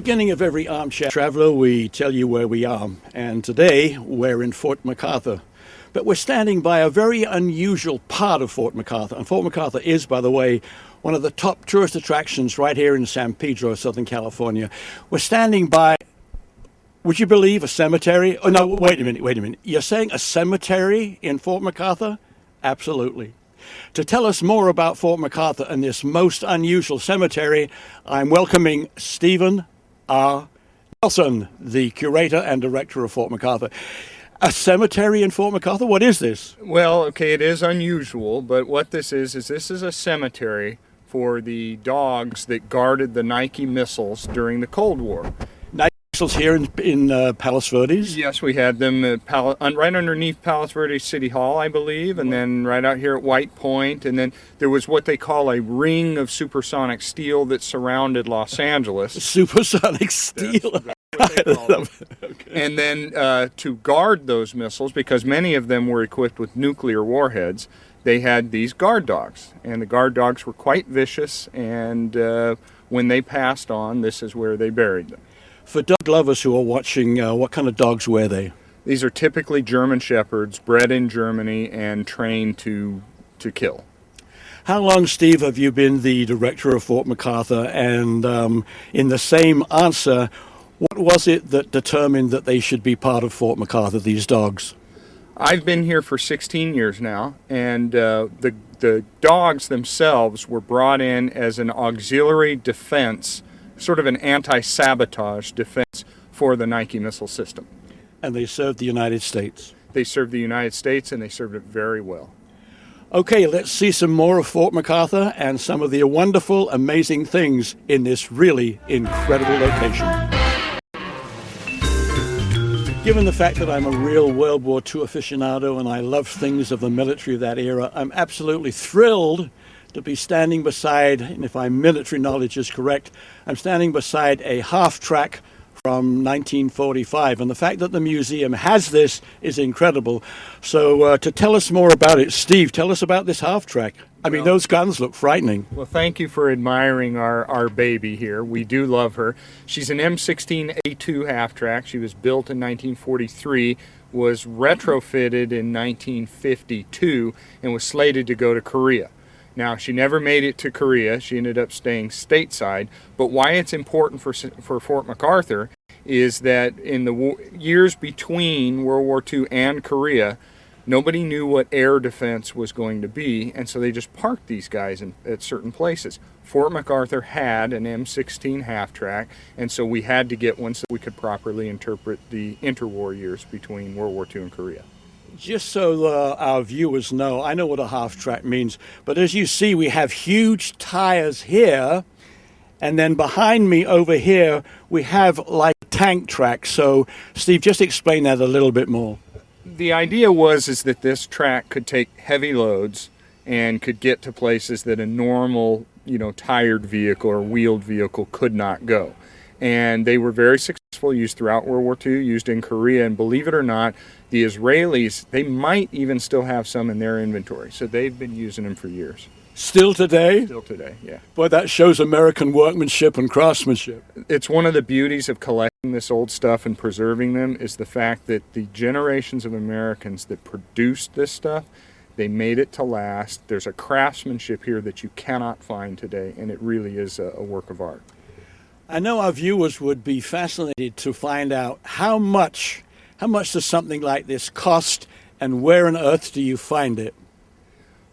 beginning of every Armchair Traveler, we tell you where we are. And today, we're in Fort MacArthur. But we're standing by a very unusual part of Fort MacArthur. And Fort MacArthur is, by the way, one of the top tourist attractions right here in San Pedro, Southern California. We're standing by, would you believe, a cemetery? Oh, no, wait a minute. You're saying a cemetery in Fort MacArthur? Absolutely. To tell us more about Fort MacArthur and this most unusual cemetery, I'm welcoming Stephen R. Nelson, the curator and director of Fort MacArthur. A cemetery in Fort MacArthur? What is this? Well, okay, it is unusual, but what this is this is a cemetery for the dogs that guarded the Nike missiles during the Cold War. Here in Palos Verdes? Yes, we had them right underneath Palos Verdes City Hall, I believe, and then right out here at White Point, and then there was what they call a ring of supersonic steel that surrounded Los Angeles. Supersonic steel? Okay. And then to guard those missiles, because many of them were equipped with nuclear warheads, they had these guard dogs, and the guard dogs were quite vicious, and when they passed on, this is where they buried them. For dog lovers who are watching, what kind of dogs were they? These are typically German Shepherds, bred in Germany and trained to kill. How long, Steve, have you been the director of Fort MacArthur? And in the same answer, what was it that determined that they should be part of Fort MacArthur, these dogs? I've been here for 16 years now, and the dogs themselves were brought in as an auxiliary defense, sort of an anti-sabotage defense for the Nike missile system. And they served the United States? They served the United States, and they served it very well. Okay, let's see some more of Fort MacArthur and some of the wonderful, amazing things in this really incredible location. Given the fact that I'm a real World War II aficionado and I love things of the military of that era, I'm absolutely thrilled to be standing beside, and if my military knowledge is correct, I'm standing beside a half-track from 1945. And the fact that the museum has this is incredible. So to tell us more about it, Steve, tell us about this half-track. I mean, those guns look frightening. Well, thank you for admiring our baby here. We do love her. She's an M16 A2 half-track. She was built in 1943, was retrofitted in 1952, and was slated to go to Korea. Now, she never made it to Korea. She ended up staying stateside. But why it's important for Fort MacArthur is that in the years between World War II and Korea, nobody knew what air defense was going to be, and so they just parked these guys at certain places. Fort MacArthur had an M16 half-track, and so we had to get one so we could properly interpret the interwar years between World War II and Korea. Just so our viewers know, I know what a half-track means, but as you see, we have huge tires here, and then behind me over here, we have like tank tracks. So, Steve, just explain that a little bit more. The idea was that this track could take heavy loads and could get to places that a normal, tired vehicle or wheeled vehicle could not go. And they were very successful, used throughout World War II, used in Korea, and believe it or not, the Israelis, they might even still have some in their inventory. So they've been using them for years. Still today? Still today, yeah. Boy, that shows American workmanship and craftsmanship. It's one of the beauties of collecting this old stuff and preserving them is the fact that the generations of Americans that produced this stuff, they made it to last. There's a craftsmanship here that you cannot find today, and it really is a work of art. I know our viewers would be fascinated to find out how much does something like this cost, and where on earth do you find it?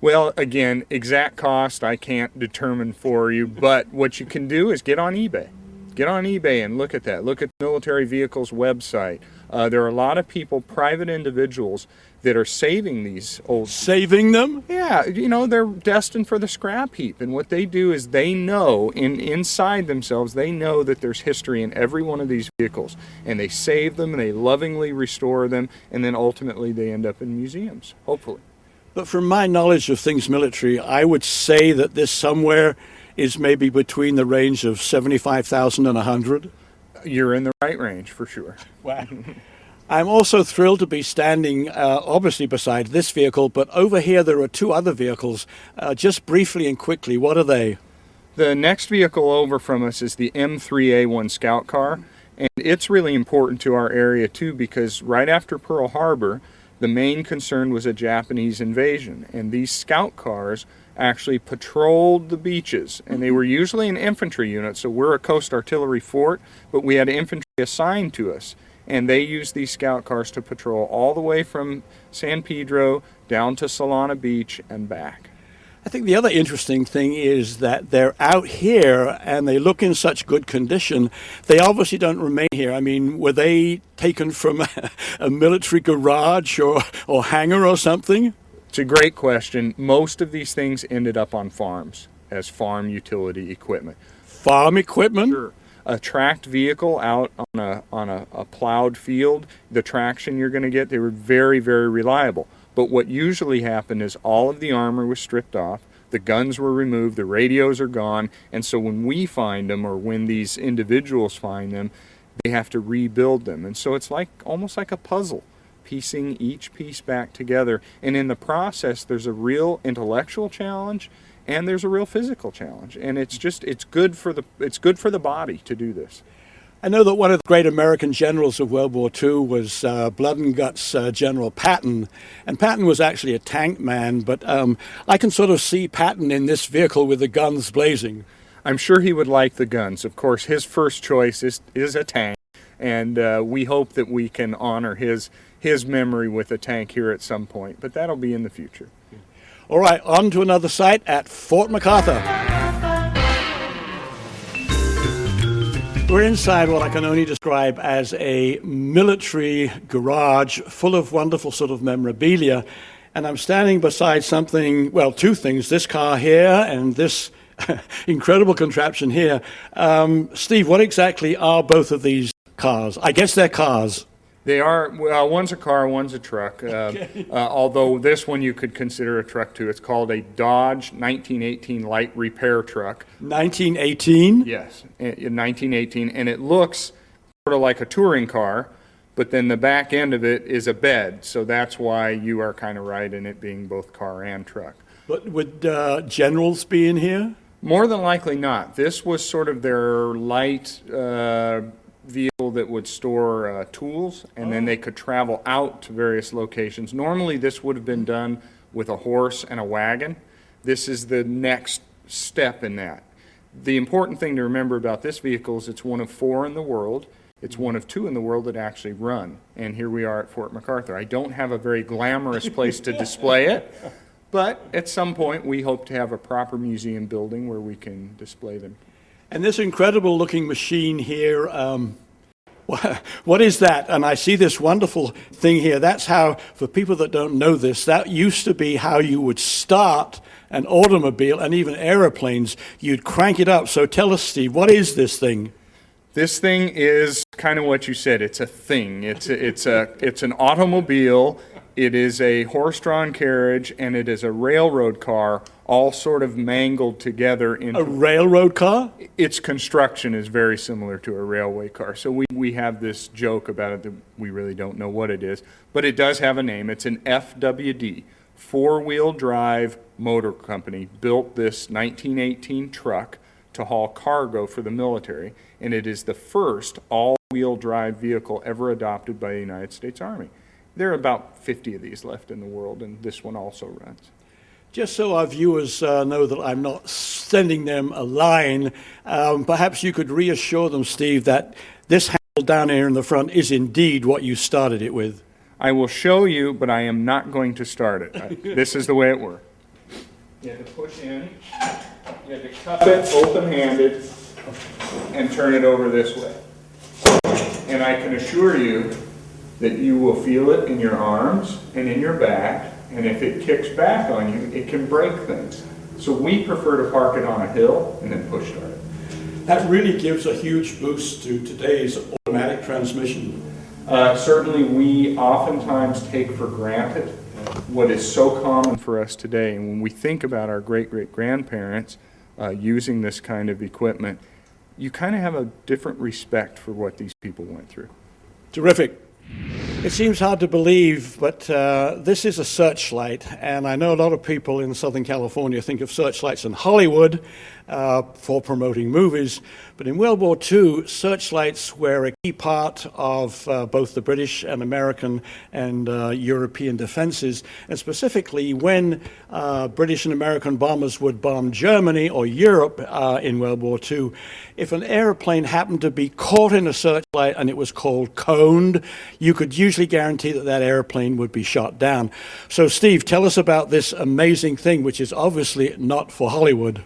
Well, again, exact cost I can't determine for you, but what you can do is get on eBay. Get on eBay and look at that. Look at the Military Vehicles website. There are a lot of people, private individuals, that are saving these old... Saving them? Yeah, they're destined for the scrap heap. And what they do is they know, inside themselves, they know that there's history in every one of these vehicles. And they save them, and they lovingly restore them, and then ultimately they end up in museums, hopefully. But from my knowledge of things military, I would say that this somewhere is maybe between the range of 75,000 and 100. You're in the right range, for sure. Wow. I'm also thrilled to be standing, obviously, beside this vehicle, but over here there are two other vehicles. Just briefly and quickly, what are they? The next vehicle over from us is the M3A1 Scout Car, and it's really important to our area too because right after Pearl Harbor, the main concern was a Japanese invasion, and these Scout Cars actually patrolled the beaches, and they were usually an infantry unit, so we're a coast artillery fort, but we had infantry assigned to us, and they used these Scout Cars to patrol all the way from San Pedro down to Solana Beach and back. I think the other interesting thing is that they're out here and they look in such good condition. They obviously don't remain here. I mean, were they taken from a military garage or hangar or something? It's a great question. Most of these things ended up on farms as farm utility equipment. Farm equipment? Sure. A tracked vehicle out on a plowed field, the traction you're going to get, they were very, very reliable. But what usually happened is all of the armor was stripped off, the guns were removed, the radios are gone, and so when we find them or when these individuals find them, they have to rebuild them. And so it's like almost like a puzzle, piecing each piece back together. And in the process, there's a real intellectual challenge and there's a real physical challenge. And it's good for the body to do this. I know that one of the great American generals of World War II was Blood and Guts General Patton, and Patton was actually a tank man, but I can sort of see Patton in this vehicle with the guns blazing. I'm sure he would like the guns. Of course, his first choice is a tank, and we hope that we can honor his memory with a tank here at some point, but that'll be in the future. All right, on to another site at Fort MacArthur. We're inside what I can only describe as a military garage full of wonderful sort of memorabilia. And I'm standing beside something, well, two things, this car here and this incredible contraption here. Steve, what exactly are both of these cars? I guess they're cars. They are, well, one's a car, one's a truck, Okay. Although this one you could consider a truck too. It's called a Dodge 1918 light repair truck. 1918? Yes, in 1918, and it looks sort of like a touring car, but then the back end of it is a bed, so that's why you are kind of right in it being both car and truck. But would generals be in here? More than likely not. This was sort of their light vehicle that would store tools, and then they could travel out to various locations. Normally this would have been done with a horse and a wagon. This is the next step in that. The important thing to remember about this vehicle is it's one of 4 in the world. It's one of 2 in the world that actually run. And here we are at Fort MacArthur. I don't have a very glamorous place to display it, but at some point we hope to have a proper museum building where we can display them. And this incredible looking machine here, what is that? And I see this wonderful thing here. That's how, for people that don't know this, that used to be how you would start an automobile and even aeroplanes. You'd crank it up. So tell us, Steve, what is this thing? This thing is kind of what you said. It's a thing. It's an automobile. It is a horse-drawn carriage, and it is a railroad car, all sort of mangled together into... A railroad car? Its construction is very similar to a railway car. So we have this joke about it that we really don't know what it is, but it does have a name. It's an FWD, four-wheel drive motor company, built this 1918 truck to haul cargo for the military, and it is the first all-wheel drive vehicle ever adopted by the United States Army. There are about 50 of these left in the world, and this one also runs. Just so our viewers know that I'm not sending them a line, perhaps you could reassure them, Steve, that this handle down here in the front is indeed what you started it with. I will show you, but I am not going to start it. This is the way it works. You have to push in, you have to cup it open-handed, and turn it over this way. And I can assure you that you will feel it in your arms and in your back, and if it kicks back on you, it can break things. So we prefer to park it on a hill and then push start it. That really gives a huge boost to today's automatic transmission. Certainly we oftentimes take for granted what is so common for us today, and when we think about our great-great-grandparents using this kind of equipment, you kind of have a different respect for what these people went through. Terrific. It seems hard to believe, but this is a searchlight, and I know a lot of people in Southern California think of searchlights in Hollywood for promoting movies, but in World War II, searchlights were a key part of both the British and American and European defenses, and specifically when British and American bombers would bomb Germany or Europe in World War II, if an airplane happened to be caught in a searchlight and it was called coned, you could usually guarantee that that airplane would be shot down. So Steve, tell us about this amazing thing, which is obviously not for Hollywood.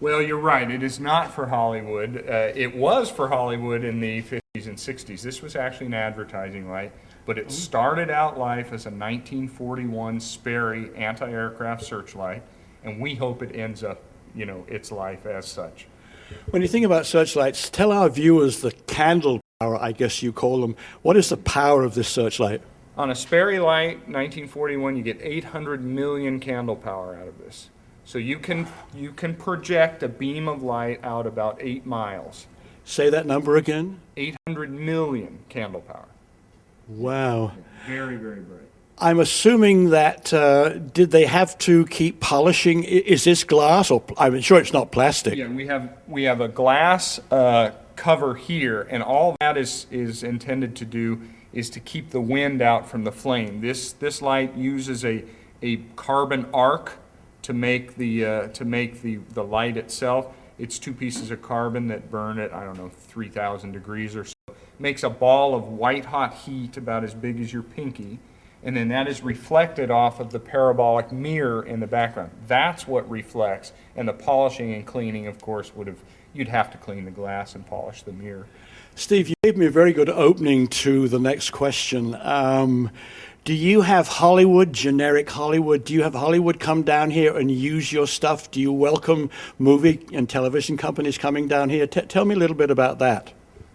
Well, you're right. It is not for Hollywood. It was for Hollywood in the 50s and 60s. This was actually an advertising light, but it started out life as a 1941 Sperry anti-aircraft searchlight, and we hope it ends up, its life as such. When you think about searchlights, tell our viewers the candle power, I guess you call them. What is the power of this searchlight? On a Sperry light, 1941, you get 800 million candle power out of this. So you can project a beam of light out about 8 miles. Say that number again. 800 million candle power. Wow. Very, very bright. I'm assuming that, did they have to keep polishing? Is this glass, or I'm sure it's not plastic? Yeah, we have a glass cover here, and all that is intended to do is to keep the wind out from the flame. This light uses a carbon arc to make the light itself. It's 2 pieces of carbon that burn at, 3,000 degrees or so. Makes a ball of white hot heat about as big as your pinky, and then that is reflected off of the parabolic mirror in the background. That's what reflects, and the polishing and cleaning, of course, you'd have to clean the glass and polish the mirror. Steve, you gave me a very good opening to the next question. Do you have Hollywood, generic Hollywood? Do you have Hollywood come down here and use your stuff? Do you welcome movie and television companies coming down here? Tell me a little bit about that.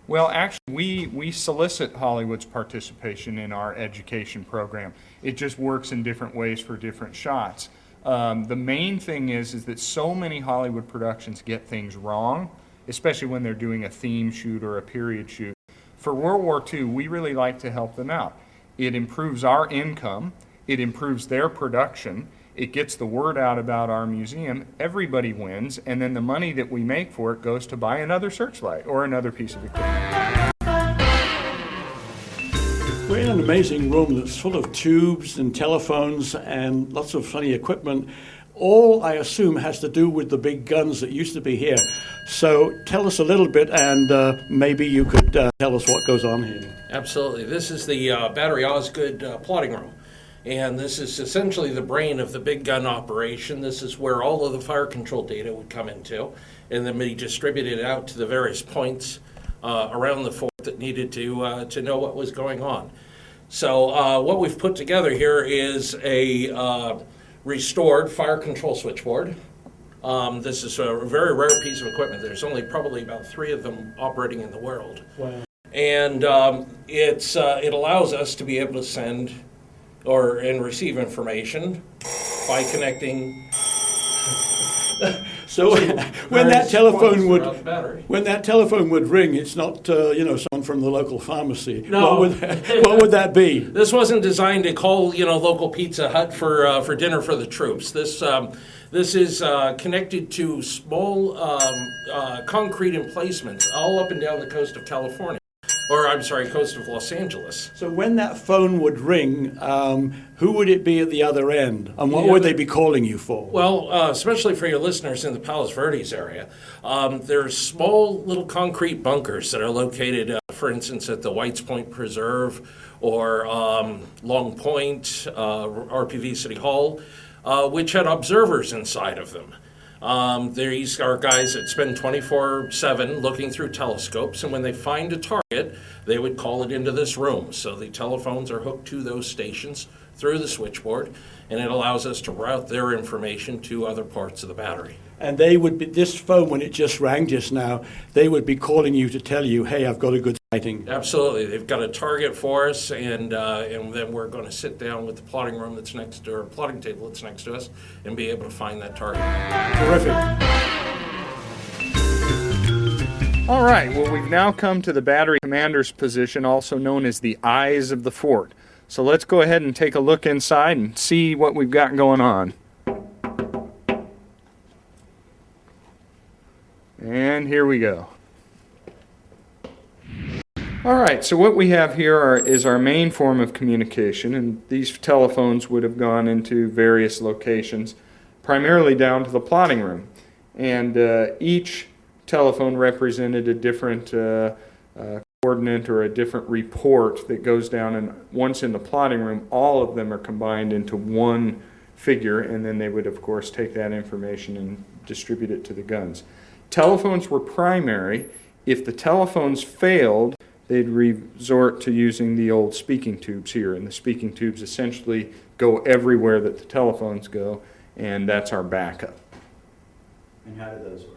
Well, actually, we solicit Hollywood's participation in our education program. It just works in different ways for different shots. The main thing is that so many Hollywood productions get things wrong, especially when they're doing a theme shoot or a period shoot. For World War II, we really like to help them out. It improves our income, it improves their production, it gets the word out about our museum, everybody wins, and then the money that we make for it goes to buy another searchlight or another piece of equipment. We're in an amazing room that's full of tubes and telephones and lots of funny equipment. All, I assume, has to do with the big guns that used to be here. So tell us a little bit, and maybe you could tell us what goes on here. Absolutely. This is the Battery Osgood plotting room. And this is essentially the brain of the big gun operation. This is where all of the fire control data would come into, and then be distributed out to the various points around the fort that needed to know what was going on. So what we've put together here is a restored fire control switchboard. This is a very rare piece of equipment. There's only probably about 3 of them operating in the world. Wow. And it allows us to be able to send and receive information by connecting. So when that telephone would ring, it's not someone from the local pharmacy. No. What would that be? This wasn't designed to call local Pizza Hut for dinner for the troops. This is connected to small concrete emplacements all up and down the coast of California. Coast of Los Angeles. So when that phone would ring, who would it be at the other end? And what would they be calling you for? Well, especially for your listeners in the Palos Verdes area, there's small little concrete bunkers that are located, for instance, at the Whites Point Preserve or Long Point, RPV City Hall, which had observers inside of them. These are guys that spend 24/7 looking through telescopes, and when they find a target, they would call it into this room. So the telephones are hooked to those stations through the switchboard, and it allows us to route their information to other parts of the battery. And they would be, this phone, when it just rang just now, they would be calling you to tell you, hey, I've got a good sighting. Absolutely. They've got a target for us, and then we're going to sit down with the plotting room that's next to, or plotting table that's next to us, and be able to find that target. Terrific. All right, well, we've now come to the battery commander's position, also known as the eyes of the fort. So let's go ahead and take a look inside and see what we've got going on. And here we go. All right, so what we have here is our main form of communication, and these telephones would have gone into various locations, primarily down to the plotting room. And each telephone represented a different coordinate or a different report that goes down, and once in the plotting room, all of them are combined into one figure, and then they would, of course, take that information and distribute it to the guns. Telephones were primary. If the telephones failed, they'd resort to using the old speaking tubes here, and the speaking tubes essentially go everywhere that the telephones go, and that's our backup. And how do those work?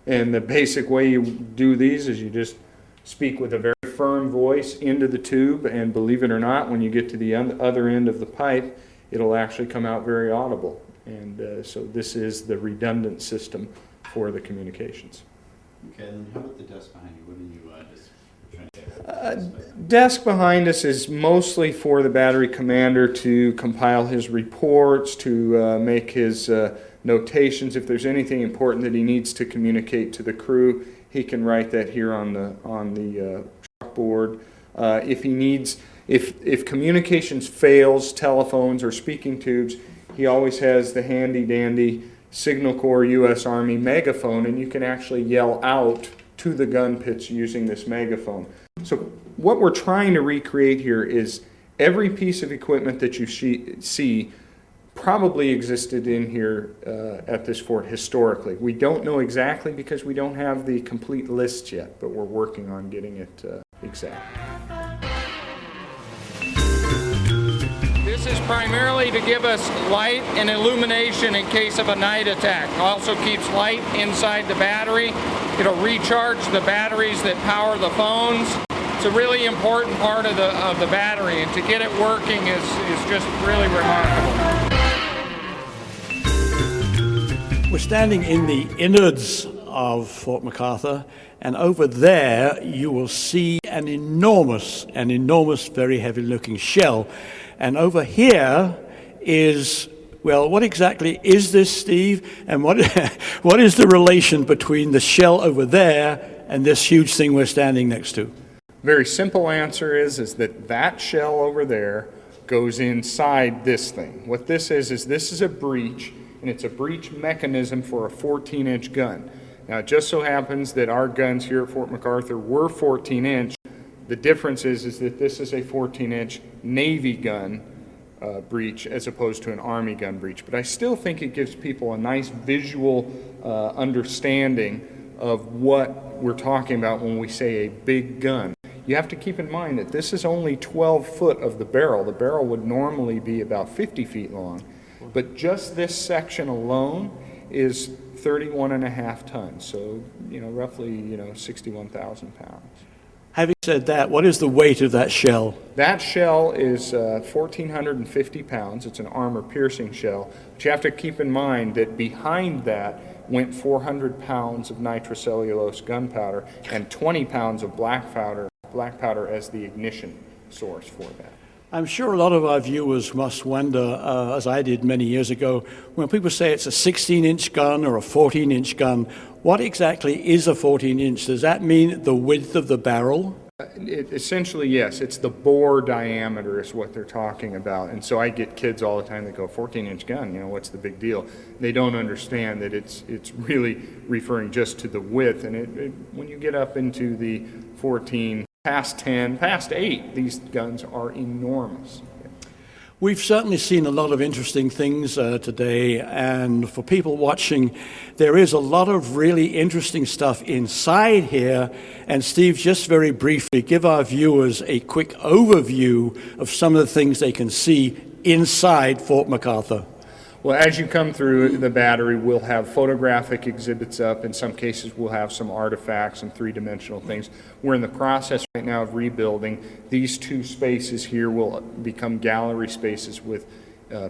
And the basic way you do these is you just speak with a very firm voice into the tube, and believe it or not, when you get to the other end of the pipe, it'll actually come out very audible. And so this is the redundant system for the communications. Okay, and how about the desk behind you? What are you just trying to say? Desk behind us is mostly for the battery commander to compile his reports, to make his notations. If there's anything important that he needs to communicate to the crew, he can write that here on the chalkboard. If communications fails, telephones or speaking tubes, he always has the handy dandy Signal Corps U.S. Army megaphone, and you can actually yell out to the gun pits using this megaphone. So what we're trying to recreate here is every piece of equipment that you see probably existed in here at this fort historically. We don't know exactly because we don't have the complete list yet, but we're working on getting it exact. This is primarily to give us light and illumination in case of a night attack. Also keeps light inside the battery. It'll recharge the batteries that power the phones. It's a really important part of the battery, and to get it working is just really remarkable. We're standing in the innards of Fort MacArthur, and over there you will see an enormous, very heavy-looking shell. And over here is, well, what exactly is this, Steve? And what is the relation between the shell over there and this huge thing we're standing next to? Very simple answer is that shell over there goes inside this thing. What this is a breech, and it's a breech mechanism for a 14-inch gun. Now, it just so happens that our guns here at Fort MacArthur were 14-inch. The difference is that this is a 14-inch Navy gun breech as opposed to an Army gun breech. But I still think it gives people a nice visual understanding of what we're talking about when we say a big gun. You have to keep in mind that this is only 12 foot of the barrel. The barrel would normally be about 50 feet long. But just this section alone is 31.5 tons, so roughly 61,000 pounds. Having said that, what is the weight of that shell? That shell is 1,450 pounds. It's an armor-piercing shell. But you have to keep in mind that behind that went 400 pounds of nitrocellulose gunpowder and 20 pounds of black powder as the ignition source for that. I'm sure a lot of our viewers must wonder, as I did many years ago, when people say it's a 16-inch gun or a 14-inch gun, what exactly is a 14-inch? Does that mean the width of the barrel? Essentially, yes. It's the bore diameter is what they're talking about. And so I get kids all the time that go, 14-inch gun, what's the big deal? They don't understand that it's really referring just to the width. And when you get up into the 14, past 10, past 8, these guns are enormous. We've certainly seen a lot of interesting things today, and for people watching, there is a lot of really interesting stuff inside here. And Steve, just very briefly, give our viewers a quick overview of some of the things they can see inside Fort MacArthur. Well, as you come through the battery, we'll have photographic exhibits up. In some cases, we'll have some artifacts and three-dimensional things. We're in the process right now of rebuilding. These two spaces here will become gallery spaces with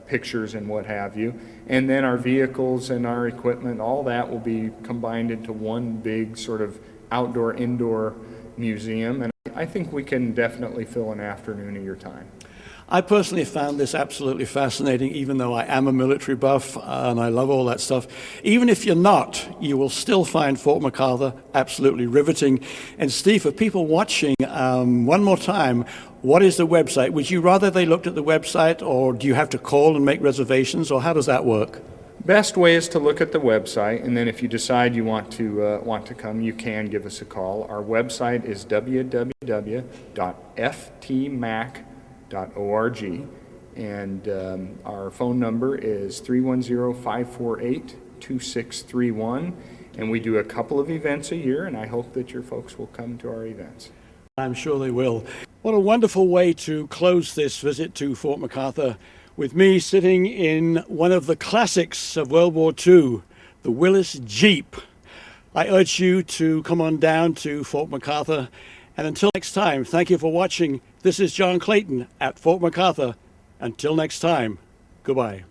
pictures and what have you. And then our vehicles and our equipment, all that will be combined into one big sort of outdoor-indoor museum, and I think we can definitely fill an afternoon of your time. I personally found this absolutely fascinating, even though I am a military buff and I love all that stuff. Even if you're not, you will still find Fort MacArthur absolutely riveting. And Steve, for people watching, one more time, what is the website? Would you rather they looked at the website, or do you have to call and make reservations, or how does that work? Best way is to look at the website, and then if you decide you want to come, you can give us a call. Our website is www.ftmac.org, and our phone number is 310-548-2631, and we do a couple of events a year, and I hope that your folks will come to our events. I'm sure they will. What a wonderful way to close this visit to Fort MacArthur, with me sitting in one of the classics of World War II, the Willis Jeep. I urge you to come on down to Fort MacArthur. And until next time, thank you for watching. This is John Clayton at Fort MacArthur. Until next time, goodbye.